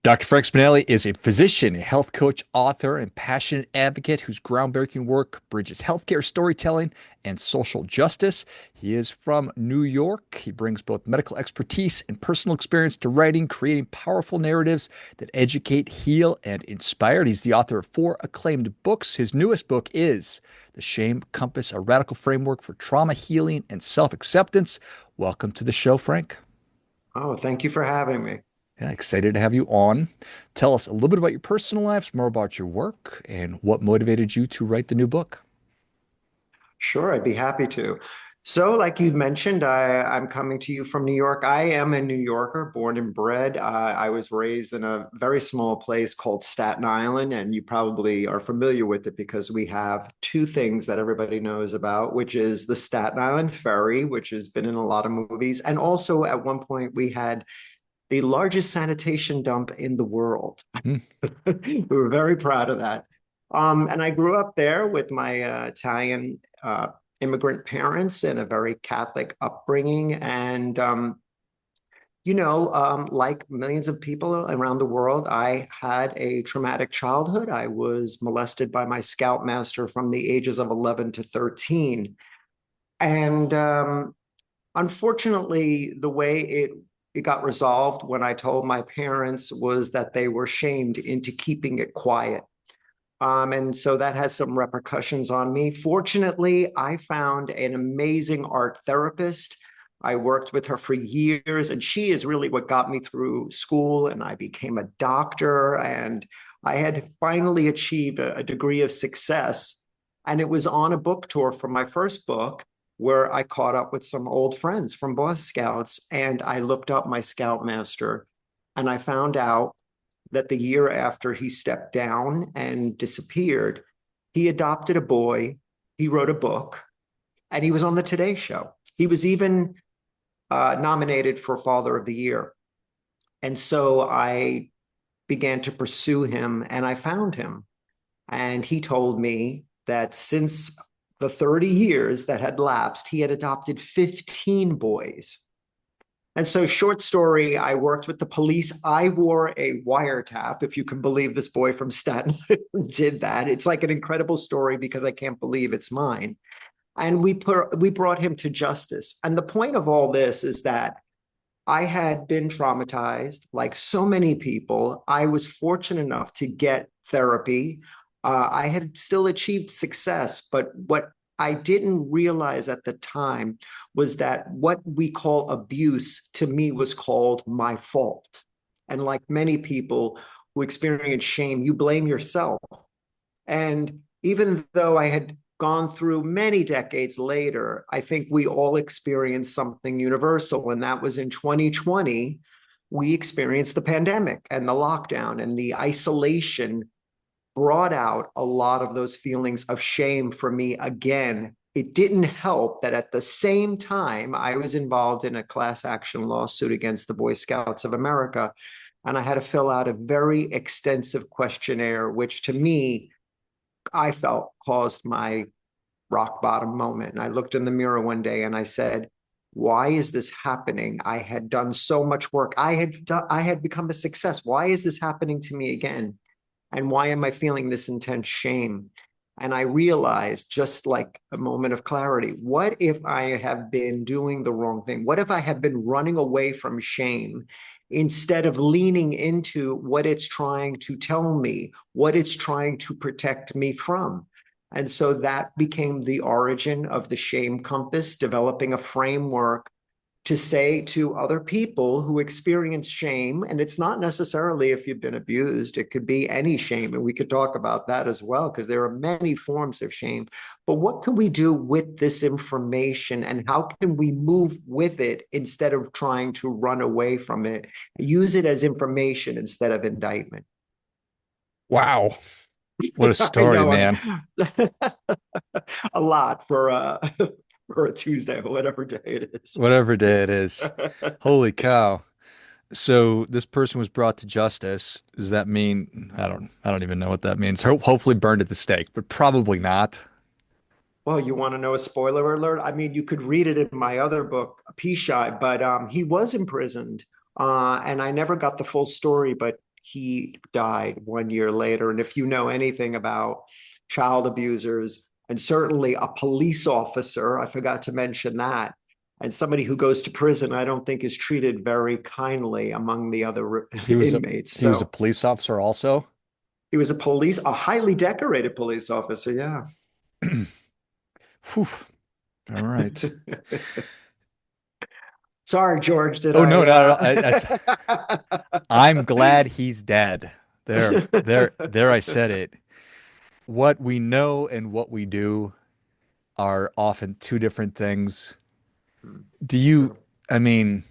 Dr. Frank Spinelli is a physician, a health coach, author, and passionate advocate whose groundbreaking work bridges healthcare storytelling and social justice. He is from New York. He brings both medical expertise and personal experience to writing, creating powerful narratives that educate, heal, and inspire. He's the author of four acclaimed books. His newest book is The Shame Compass, a radical framework for trauma healing and self acceptance. Welcome to the show, Frank. Oh, thank you for having me. Yeah, excited to have you on. Tell us a little bit about your personal lives, more about your work, and what motivated you to write the new book. Sure, I'd be happy to. So, like you mentioned, I'm coming to you from New York. I am a New Yorker, born and bred. I was raised in a very small place called Staten Island, and you probably are familiar with it because we have two things that everybody knows about, which is the Staten Island Ferry, which has been in a lot of movies, and also at one point we had the largest sanitation dump in the world. Hmm. We were very proud of that. And I grew up there with my Italian immigrant parents and a very Catholic upbringing. And, like millions of people around the world, I had a traumatic childhood. I was molested by my scoutmaster from the ages of 11 to 13. And unfortunately, the way it got resolved when I told my parents was that they were shamed into keeping it quiet. And so that has some repercussions on me. Fortunately, I found an amazing art therapist. I worked with her for years, and she is really what got me through school. And I became a doctor, and I had finally achieved a degree of success. And it was on a book tour for my first book where I caught up with some old friends from Boy Scouts, and I looked up my scoutmaster, and I found out that the year after he stepped down and disappeared, he adopted a boy, he wrote a book, and he was on the Today Show. He was even nominated for Father of the Year. And so I began to pursue him and I found him. And he told me that since the 30 years that had lapsed, he had adopted 15 boys. And so, short story, I worked with the police. I wore a wiretap, if you can believe this boy from Staten did that. It's like an incredible story because I can't believe it's mine. And we brought him to justice. And the point of all this is that I had been traumatized, like so many people. I was fortunate enough to get therapy. I had still achieved success, but what I didn't realize at the time was that what we call abuse to me was called my fault. And like many people who experience shame, you blame yourself. And even though I had gone through many decades later, I think we all experienced something universal. And that was in 2020, we experienced the pandemic and the lockdown and the isolation brought out a lot of those feelings of shame for me again. It didn't help that at the same time, I was involved in a class action lawsuit against the Boy Scouts of America. And I had to fill out a very extensive questionnaire, which to me, I felt caused my rock bottom moment. And I looked in the mirror one day and I said, why is this happening? I had done so much work. I had become a success. Why is this happening to me again? And why am I feeling this intense shame? And I realized, just like a moment of clarity, what if I have been doing the wrong thing? What if I have been running away from shame instead of leaning into what it's trying to tell me, what it's trying to protect me from? And so that became the origin of the shame compass, developing a framework to say to other people who experience shame, and it's not necessarily if you've been abused, it could be any shame. And we could talk about that as well, because there are many forms of shame. But what can we do with this information and how can we move with it instead of trying to run away from it? Use it as information instead of indictment. Wow. What a I story, know man. a lot for for a Tuesday or whatever day it is. Whatever day it is. Holy cow. So this person was brought to justice. Does that mean I don't even know what that means. Hopefully burned at the stake, but probably not. Well, you want to know a spoiler alert? I mean, you could read it in my other book, Pishai, but he was imprisoned, and I never got the full story. But he died 1 year later. And if you know anything about child abusers, and certainly a police officer, I forgot to mention that, and somebody who goes to prison, I don't think is treated very kindly among the other He was a inmates. he was a So police officer also. he was a highly decorated police officer. Yeah. Whew. All right. Sorry, George, did Oh no, I no, no. I'm glad he's dead. There. I said it. What we know and what we do are often two different things. Do you, Sure. I mean,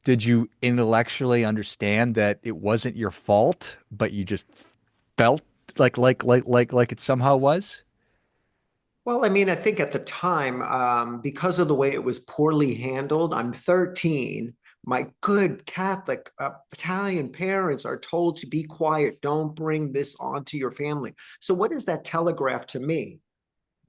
did you intellectually understand that it wasn't your fault, but you just felt like it somehow was? Well, I mean, I think at the time, because of the way it was poorly handled, I'm 13. My good Catholic Italian parents are told to be quiet. Don't bring this onto your family. So, what does that telegraph to me?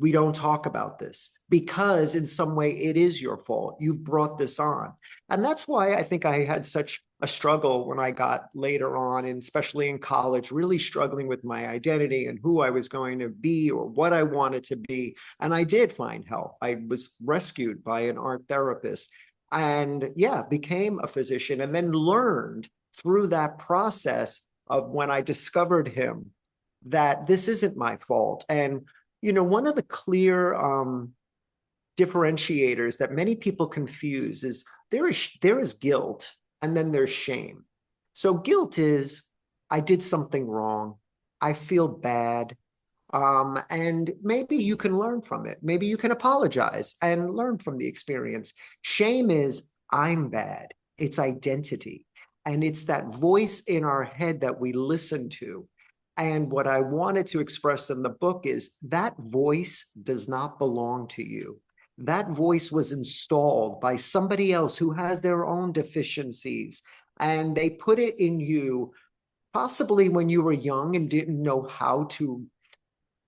We don't talk about this because in some way it is your fault. You've brought this on. And that's why I think I had such a struggle when I got later on, and especially in college, really struggling with my identity and who I was going to be or what I wanted to be. And I did find help. I was rescued by an art therapist and, yeah, became a physician and then learned through that process of when I discovered him that this isn't my fault. And one of the clear differentiators that many people confuse is there is guilt and then there's shame. So guilt is I did something wrong. I feel bad. And maybe you can learn from it. Maybe you can apologize and learn from the experience. Shame is I'm bad. It's identity. And it's that voice in our head that we listen to. And what I wanted to express in the book is that voice does not belong to you. That voice was installed by somebody else who has their own deficiencies, and they put it in you possibly when you were young and didn't know how to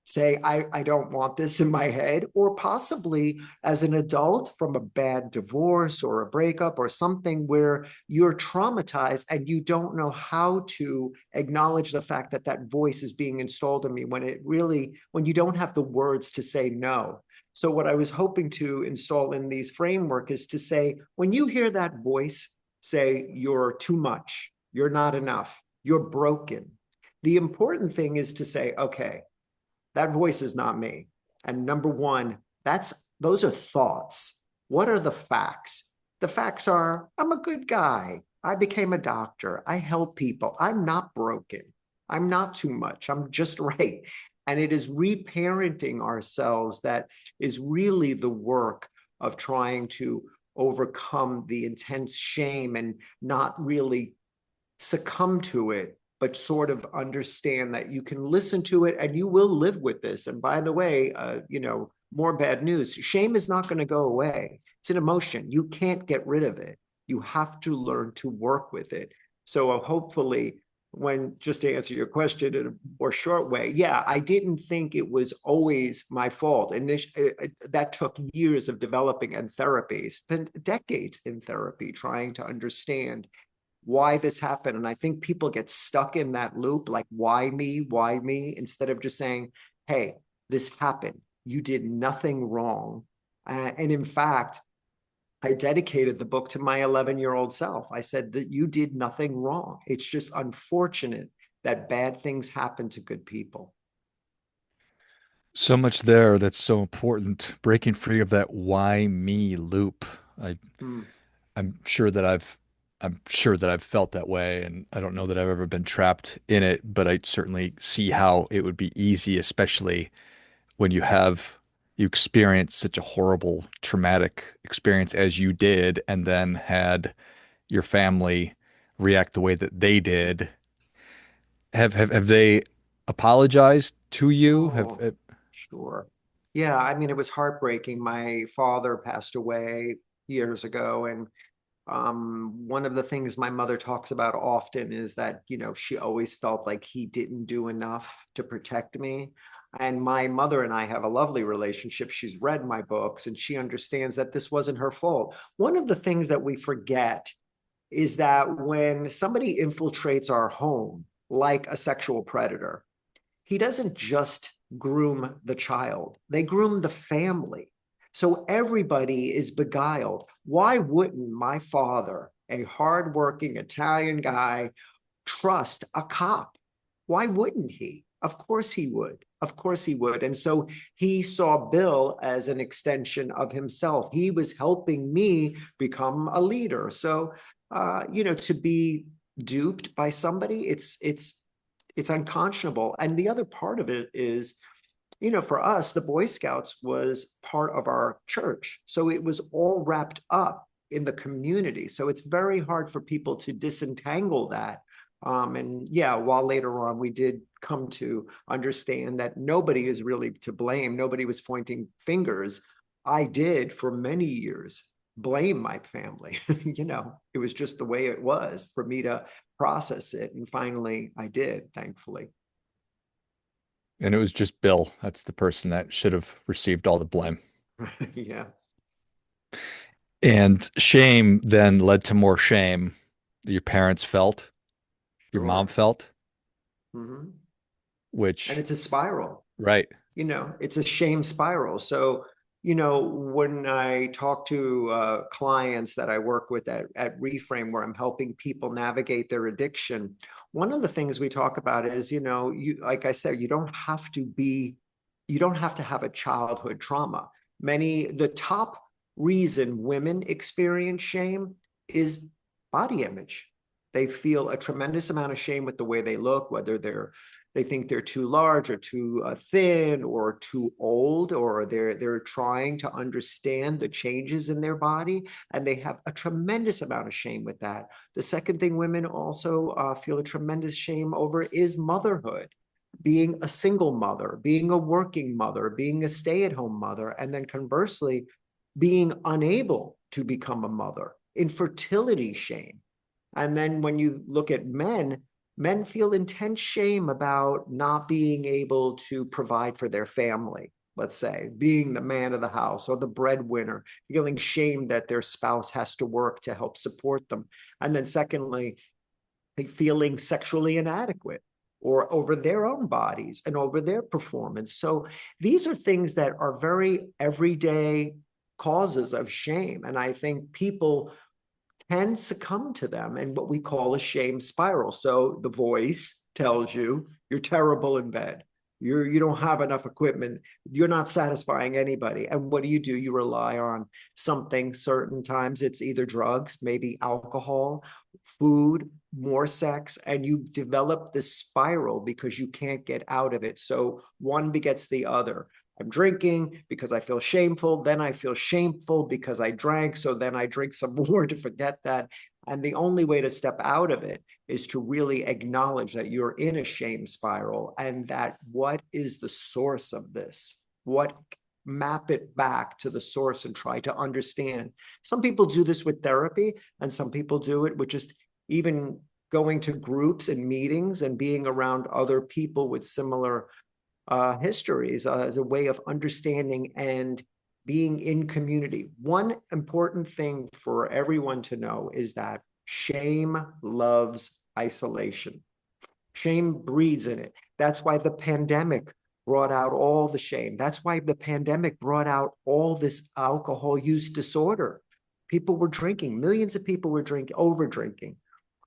say, I don't want this in my head, or possibly as an adult from a bad divorce or a breakup or something where you're traumatized and you don't know how to acknowledge the fact that that voice is being installed in me when you don't have the words to say no. So what I was hoping to install in these framework is to say, when you hear that voice say, you're too much, you're not enough, you're broken. The important thing is to say, okay, that voice is not me. And number one, those are thoughts. What are the facts? The facts are I'm a good guy. I became a doctor. I help people. I'm not broken. I'm not too much. I'm just right. And it is reparenting ourselves that is really the work of trying to overcome the intense shame and not really succumb to it, but sort of understand that you can listen to it and you will live with this. And by the way, more bad news. Shame is not going to go away. It's an emotion. You can't get rid of it. You have to learn to work with it. So hopefully, just to answer your question in a more short way, yeah, I didn't think it was always my fault. And that took years of developing and therapies, decades in therapy, trying to understand why this happened. And I think people get stuck in that loop, like, why me, instead of just saying, hey, this happened. You did nothing wrong. And in fact, I dedicated the book to my 11-year-old self. I said that you did nothing wrong. It's just unfortunate that bad things happen to good people. So much there that's so important. Breaking free of that why me loop. I Hmm. I'm sure that I've felt that way, and I don't know that I've ever been trapped in it, but I certainly see how it would be easy, especially when you experience such a horrible, traumatic experience as you did, and then had your family react the way that they did. Have they apologized to you? Oh, sure. Yeah, I mean, it was heartbreaking. My father passed away years ago, and one of the things my mother talks about often is that, she always felt like he didn't do enough to protect me. And my mother and I have a lovely relationship. She's read my books and she understands that this wasn't her fault. One of the things that we forget is that when somebody infiltrates our home, like a sexual predator, he doesn't just groom the child, they groom the family. So everybody is beguiled. Why wouldn't my father, a hardworking Italian guy, trust a cop? Why wouldn't he? Of course he would. Of course he would. And so he saw Bill as an extension of himself. He was helping me become a leader. So, to be duped by somebody, it's unconscionable. And the other part of it is, for us, the Boy Scouts was part of our church. So it was all wrapped up in the community. So it's very hard for people to disentangle that. And yeah, while later on we did come to understand that nobody is really to blame, nobody was pointing fingers. I did for many years blame my family. It was just the way it was for me to process it. And finally, I did, thankfully. And it was just Bill. That's the person that should have received all the blame. Yeah, And shame then led to more shame that your parents felt, your mom sure. felt, Mhm. And which, it's a spiral. right. It's a shame spiral. So, when I talk to clients that I work with at Reframe, where I'm helping people navigate their addiction, one of the things we talk about is, like I said, you don't have to have a childhood trauma. The top reason women experience shame is body image. They feel a tremendous amount of shame with the way they look, whether they think they're too large or too thin or too old, or they're trying to understand the changes in their body, and they have a tremendous amount of shame with that. The second thing women also feel a tremendous shame over is motherhood, being a single mother, being a working mother, being a stay-at-home mother, and then conversely, being unable to become a mother, infertility shame. And then when you look at men, men feel intense shame about not being able to provide for their family, let's say, being the man of the house or the breadwinner, feeling shame that their spouse has to work to help support them. And then, secondly, feeling sexually inadequate or over their own bodies and over their performance. So these are things that are very everyday causes of shame. And I think people can succumb to them and what we call a shame spiral. So the voice tells you you're terrible in bed. You don't have enough equipment. You're not satisfying anybody. And what do? You rely on something. Certain times it's either drugs, maybe alcohol, food, more sex, and you develop this spiral because you can't get out of it. So one begets the other. I'm drinking because I feel shameful. Then I feel shameful because I drank. So then I drink some more to forget that. And the only way to step out of it is to really acknowledge that you're in a shame spiral and that what is the source of this? What map it back to the source and try to understand. Some people do this with therapy, and some people do it with just even going to groups and meetings and being around other people with similar histories as a way of understanding and being in community. One important thing for everyone to know is that shame loves isolation. Shame breeds in it. That's why the pandemic brought out all the shame. That's why the pandemic brought out all this alcohol use disorder. People were drinking, millions of people were over drinking.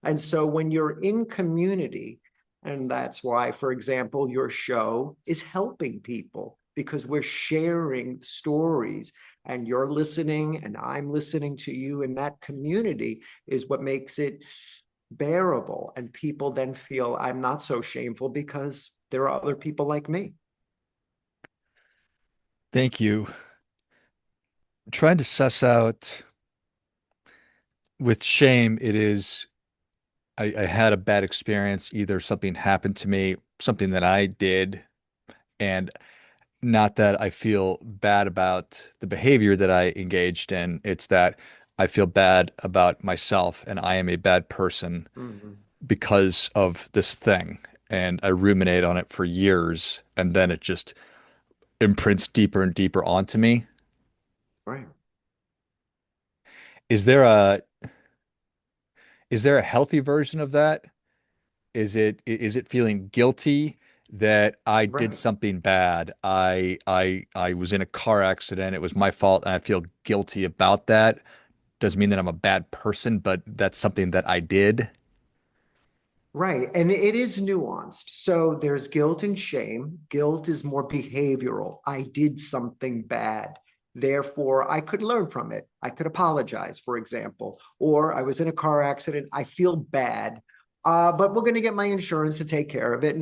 And so when you're in community, and that's why, for example, your show is helping people because we're sharing stories and you're listening and I'm listening to you, and that community is what makes it bearable. And people then feel I'm not so shameful because there are other people like me. Thank you. Trying to suss out with shame, it is I had a bad experience. Either something happened to me, something that I did, and not that I feel bad about the behavior that I engaged in. It's that I feel bad about myself and I am a bad person Mhm. because of this thing. And I ruminate on it for years, and then it just imprints deeper and deeper onto me. Right. Is there a Is there a healthy version of that? Is it feeling guilty that I did Right. something bad? I was in a car accident. It was my fault, and I feel guilty about that. Doesn't mean that I'm a bad person, but that's something that I did. Right. And it is nuanced. So there's guilt and shame. Guilt is more behavioral. I did something bad. Therefore, I could learn from it. I could apologize, for example. Or I was in a car accident. I feel bad, but we're going to get my insurance to take care of it. And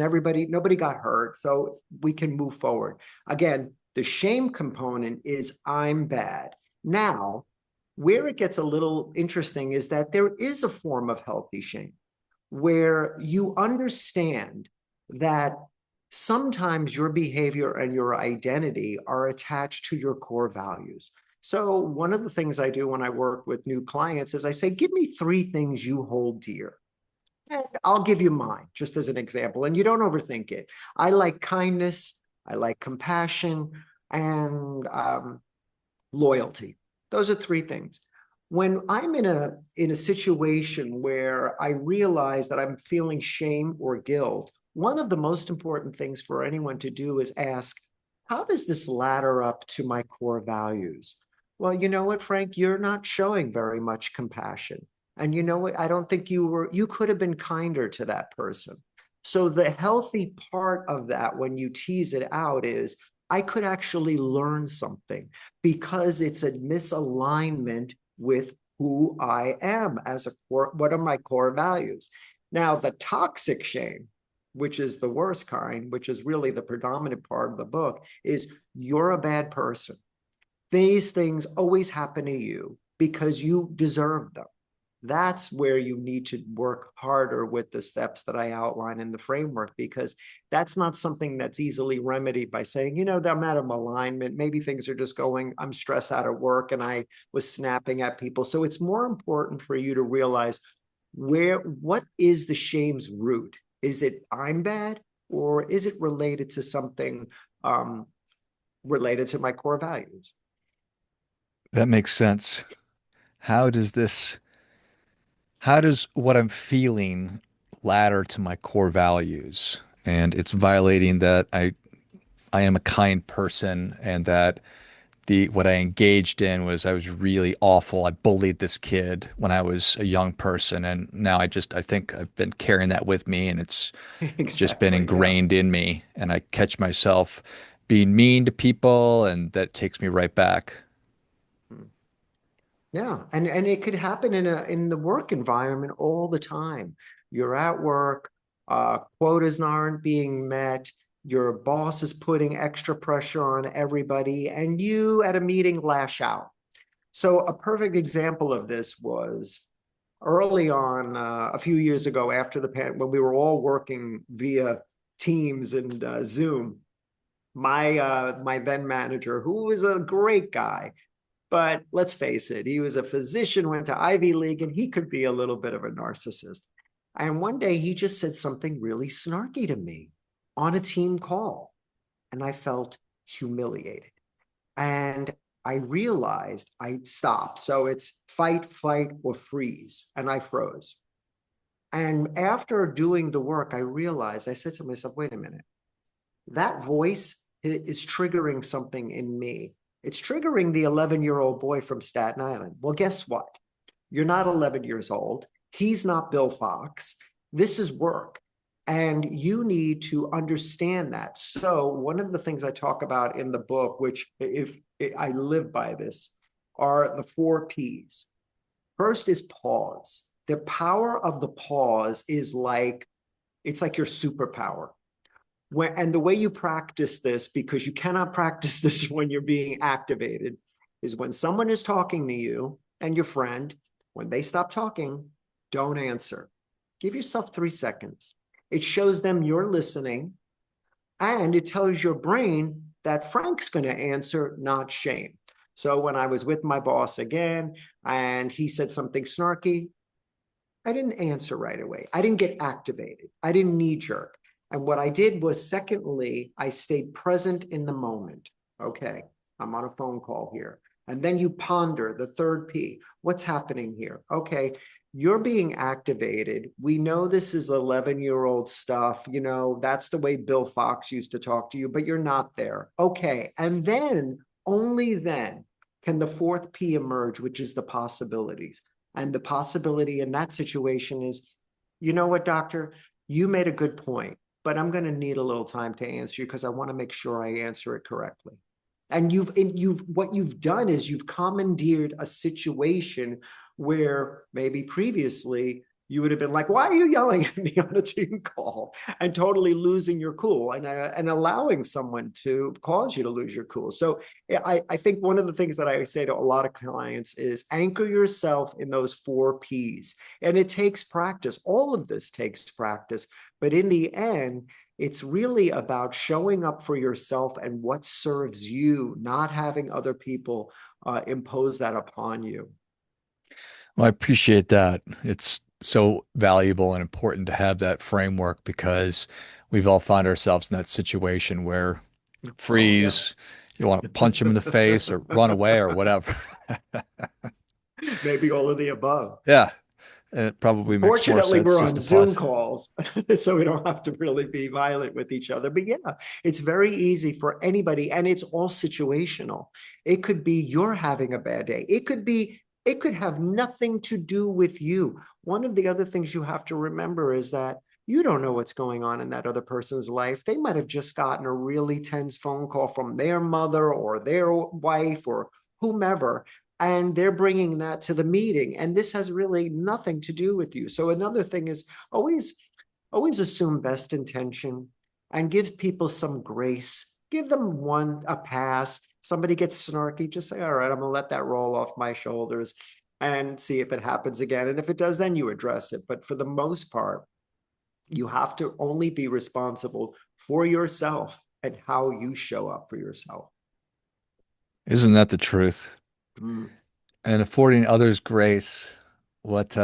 nobody got hurt. So we can move forward. Again, the shame component is I'm bad. Now, where it gets a little interesting is that there is a form of healthy shame where you understand that sometimes your behavior and your identity are attached to your core values. So, one of the things I do when I work with new clients is I say, give me three things you hold dear. And I'll give you mine just as an example. And you don't overthink it. I like kindness, I like compassion, and loyalty. Those are three things. When I'm in a situation where I realize that I'm feeling shame or guilt, one of the most important things for anyone to do is ask, how does this ladder up to my core values? Well, you know what, Frank, you're not showing very much compassion. And you know what? I don't think you could have been kinder to that person. So the healthy part of that when you tease it out is I could actually learn something because it's a misalignment with who I am as a core, what are my core values? Now, the toxic shame, which is the worst kind, which is really the predominant part of the book, is you're a bad person. These things always happen to you because you deserve them. That's where you need to work harder with the steps that I outline in the framework, because that's not something that's easily remedied by saying, I'm out of alignment. Maybe things are just going, I'm stressed out at work and I was snapping at people. So it's more important for you to realize what is the shame's root? Is it I'm bad, or is it related to something related to my core values? That makes sense. How does this, how does what I'm feeling ladder to my core values? And it's violating that I am a kind person and that the what I engaged in was I was really awful. I bullied this kid when I was a young person, and now I think I've been carrying that with me, and it's just been Exactly. Yeah. ingrained in me, and I catch myself being mean to people, and that takes me right back. Yeah, and it could happen in the work environment all the time. You're at work, quotas aren't being met, your boss is putting extra pressure on everybody, and you at a meeting lash out. So a perfect example of this was early on, a few years ago after when we were all working via Teams and Zoom. My then manager, who was a great guy, but let's face it, he was a physician, went to Ivy League, and he could be a little bit of a narcissist. And one day he just said something really snarky to me on a team call. And I felt humiliated. And I realized I stopped. So it's fight, flight, or freeze. And I froze. And after doing the work, I realized, I said to myself, wait a minute, that voice is triggering something in me. It's triggering the 11-year-old boy from Staten Island. Well, guess what? You're not 11 years old. He's not Bill Fox. This is work. And you need to understand that. So, one of the things I talk about in the book, which if I live by this, are the four P's. First is pause. The power of the pause is it's like your superpower. And the way you practice this, because you cannot practice this when you're being activated, is when someone is talking to you and your friend, when they stop talking, don't answer. Give yourself 3 seconds. It shows them you're listening, and it tells your brain that Frank's going to answer, not shame. So when I was with my boss again and he said something snarky, I didn't answer right away. I didn't get activated. I didn't knee jerk. And what I did was, secondly, I stayed present in the moment. Okay, I'm on a phone call here. And then you ponder the third P. What's happening here? Okay, you're being activated. We know this is 11-year-old stuff. That's the way Bill Fox used to talk to you, but you're not there. Okay. And then, only then, can the fourth P emerge, which is the possibilities. And the possibility in that situation is, you know what, doctor, you made a good point, but I'm going to need a little time to answer you because I want to make sure I answer it correctly. And what you've done is you've commandeered a situation where maybe previously you would have been like, why are you yelling at me on a team call? And totally losing your cool and allowing someone to cause you to lose your cool. So I think one of the things that I say to a lot of clients is anchor yourself in those 4 Ps. And it takes practice. All of this takes practice. But in the end, it's really about showing up for yourself and what serves you, not having other people impose that upon you. Well, I appreciate that. It's so valuable and important to have that framework because we've all found ourselves in that situation where Oh, yeah. freeze, you want to punch them in the face or run away or whatever. Maybe all of the above. Yeah, it probably makes more Fortunately, sense we're just on to Zoom pause. calls, so we don't have to really be violent with each other. But yeah, it's very easy for anybody, and it's all situational. It could be you're having a bad day. It could have nothing to do with you. One of the other things you have to remember is that you don't know what's going on in that other person's life. They might have just gotten a really tense phone call from their mother or their wife or whomever, and they're bringing that to the meeting, and this has really nothing to do with you. So another thing is always always assume best intention and give people some grace. Give them a pass. Somebody gets snarky, just say, all right, I'm gonna let that roll off my shoulders and see if it happens again, and if it does, then you address it. But for the most part, you have to only be responsible for yourself and how you show up for yourself. Isn't that the truth? Mm. And affording others grace, what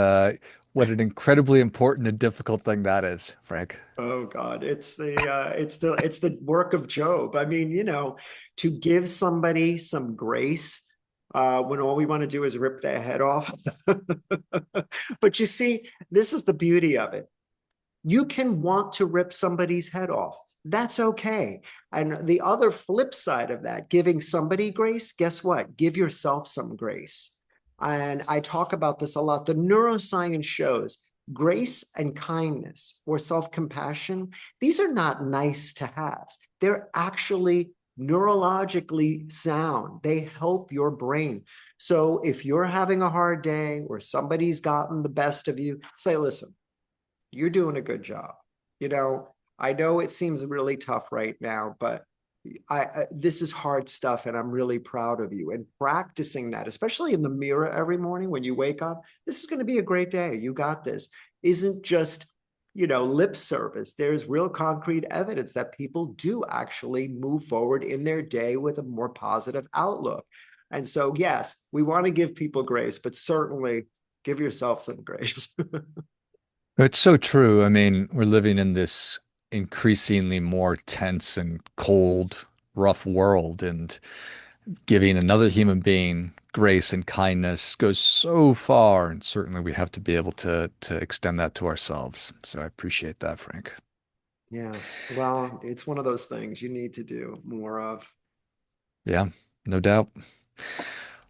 what an incredibly important and difficult thing that is, Frank. Oh God, it's the work of Job. I mean, to give somebody some grace when all we want to do is rip their head off. But you see, this is the beauty of it. You can want to rip somebody's head off. That's okay. And the other flip side of that, giving somebody grace, guess what? Give yourself some grace. And I talk about this a lot. The neuroscience shows grace and kindness or self-compassion, these are not nice to have. They're actually neurologically sound. They help your brain. So if you're having a hard day or somebody's gotten the best of you, say, listen, you're doing a good job. You know, I know it seems really tough right now, but this is hard stuff and I'm really proud of you. And practicing that, especially in the mirror every morning when you wake up, this is going to be a great day. You got this. Isn't just, lip service. There's real concrete evidence that people do actually move forward in their day with a more positive outlook. And so, yes, we want to give people grace, but certainly give yourself some grace. It's so true. I mean, we're living in this increasingly more tense and cold, rough world, and giving another human being grace and kindness goes so far. And certainly we have to be able to extend that to ourselves. So I appreciate that, Frank. Yeah. Well, it's one of those things you need to do more of. Yeah, no doubt.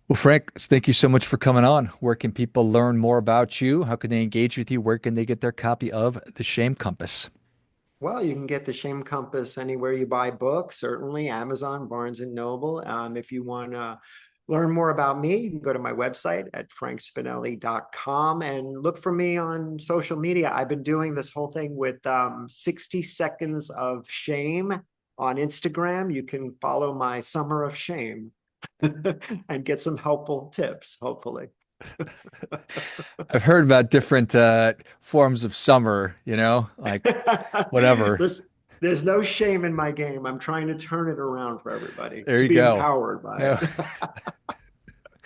Well, Frank, thank you so much for coming on. Where can people learn more about you? How can they engage with you? Where can they get their copy of The Shame Compass? Well, you can get the Shame Compass anywhere you buy books, certainly Amazon, Barnes and Noble. If you want to learn more about me, you can go to my website at frankspinelli.com and look for me on social media. I've been doing this whole thing with 60 seconds of shame on Instagram. You can follow my summer of shame and get some helpful tips, hopefully. I've heard about different forms of summer, like whatever. Listen, there's no shame in my game. I'm trying to turn it around for everybody There to you be go. empowered by No, it.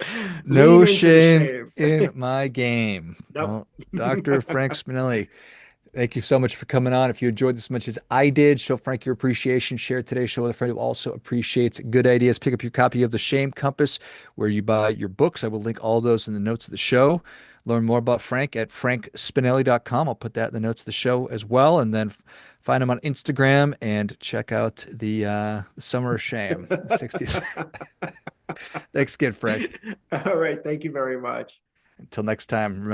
Lean no into the shame shame. in my game. Nope. Well, Dr. Frank Spinelli, thank you so much for coming on. If you enjoyed this as much as I did, show Frank your appreciation. Share today's show with a friend who also appreciates good ideas. Pick up your copy of The Shame Compass where you buy your books. I will link all those in the notes of the show. Learn more about Frank at frankspinelli.com. I'll put that in the notes of the show as well. And then find him on Instagram and check out the Summer of Shame, the 60s. Thanks again, Frank. All right. Thank you very much. Until next time, remember.